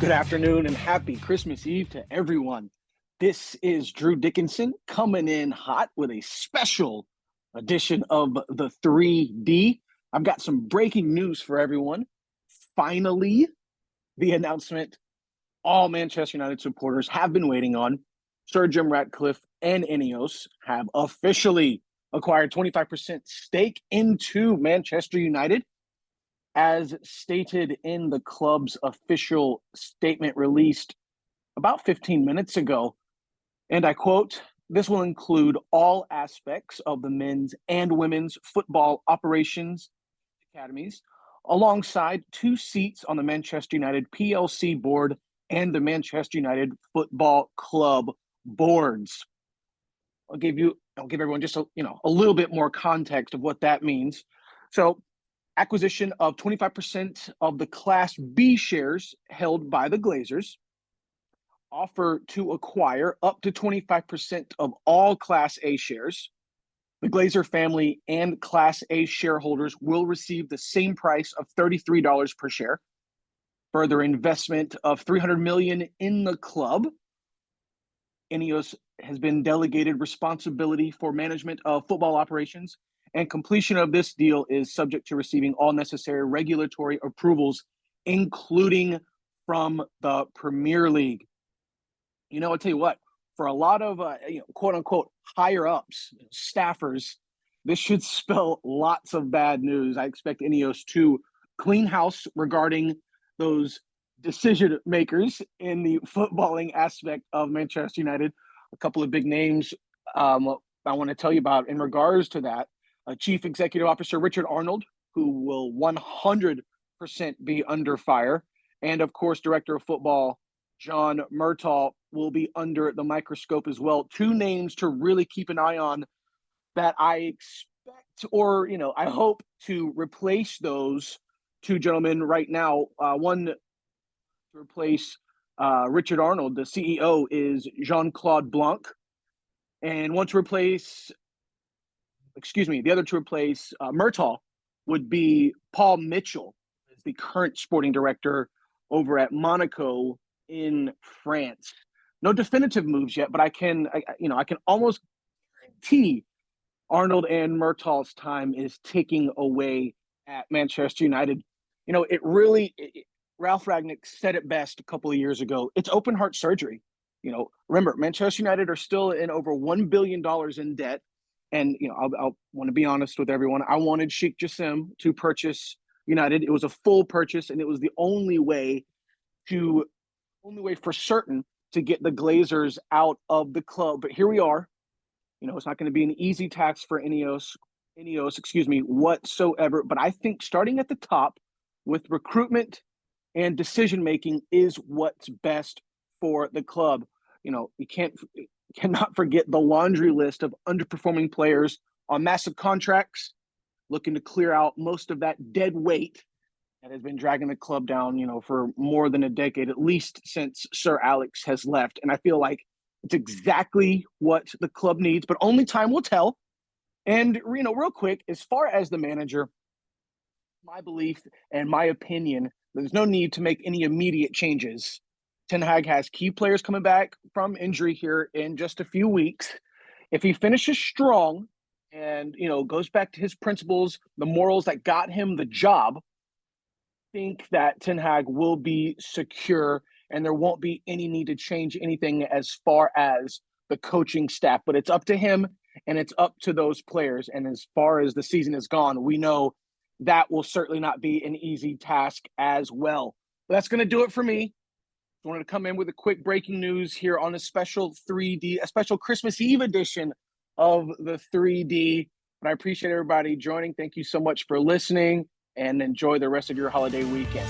Good afternoon and happy Christmas Eve to everyone. This is Drew Dickinson coming in hot with a special edition of the 3D. I've got some breaking news for everyone. Finally, the announcement all Manchester United supporters have been waiting on. Sir Jim Ratcliffe and Ineos have officially acquired 25% stake into Manchester United. As stated in the club's official statement released about 15 minutes ago, and I quote, "This will include all aspects of the men's and women's football operations academies, alongside 2 seats on the Manchester United PLC board and the Manchester United Football Club boards." I'll give everyone just a little bit more context of what that means. So, acquisition of 25% of the Class B shares held by the Glazers, offer to acquire up to 25% of all Class A shares. The Glazer family and Class A shareholders will receive the same price of $33 per share. Further investment of $300 million in the club. Ineos has been delegated responsibility for management of football operations, and completion of this deal is subject to receiving all necessary regulatory approvals, including from the Premier League. I'll tell you what, for a lot of, quote unquote, higher ups, staffers, this should spell lots of bad news. I expect Ineos to clean house regarding those decision makers in the footballing aspect of Manchester United. A couple of big names I want to tell you about in regards to that. Chief Executive Officer Richard Arnold, who will 100% be under fire. And of course, Director of Football John Murtaugh will be under the microscope as well. 2 names to really keep an eye on that I expect, or, I hope to replace those 2 gentlemen right now. One to replace Richard Arnold, the CEO, is Jean-Claude Blanc. And one to replace the other to replace Murtaugh would be Paul Mitchell, as the current sporting director over at Monaco in France. No definitive moves yet, but I can almost guarantee Arnold and Murtaugh's time is ticking away at Manchester United. Ralph Ragnick said it best a couple of years ago. It's open heart surgery. Remember, Manchester United are still in over $1 billion in debt. And, I'll want to be honest with everyone. I wanted Sheikh Jassim to purchase United. It was a full purchase, and it was the only way for certain to get the Glazers out of the club. But here we are. It's not going to be an easy task for Ineos, whatsoever. But I think starting at the top with recruitment and decision-making is what's best for the club. You cannot forget the laundry list of underperforming players on massive contracts, looking to clear out most of that dead weight that has been dragging the club down, for more than a decade, at least since Sir Alex has left. And I feel like it's exactly what the club needs, but only time will tell. And, real quick, as far as the manager, my belief and my opinion, there's no need to make any immediate changes. Ten Hag has key players coming back from injury here in just a few weeks. If he finishes strong and, goes back to his principles, the morals that got him the job, I think that Ten Hag will be secure and there won't be any need to change anything as far as the coaching staff. But it's up to him and it's up to those players. And as far as the season is gone, we know that will certainly not be an easy task as well. But that's going to do it for me. I wanted to come in with a quick breaking news here on a special Christmas Eve edition of the 3D. But I appreciate everybody joining. Thank you so much for listening, and enjoy the rest of your holiday weekend.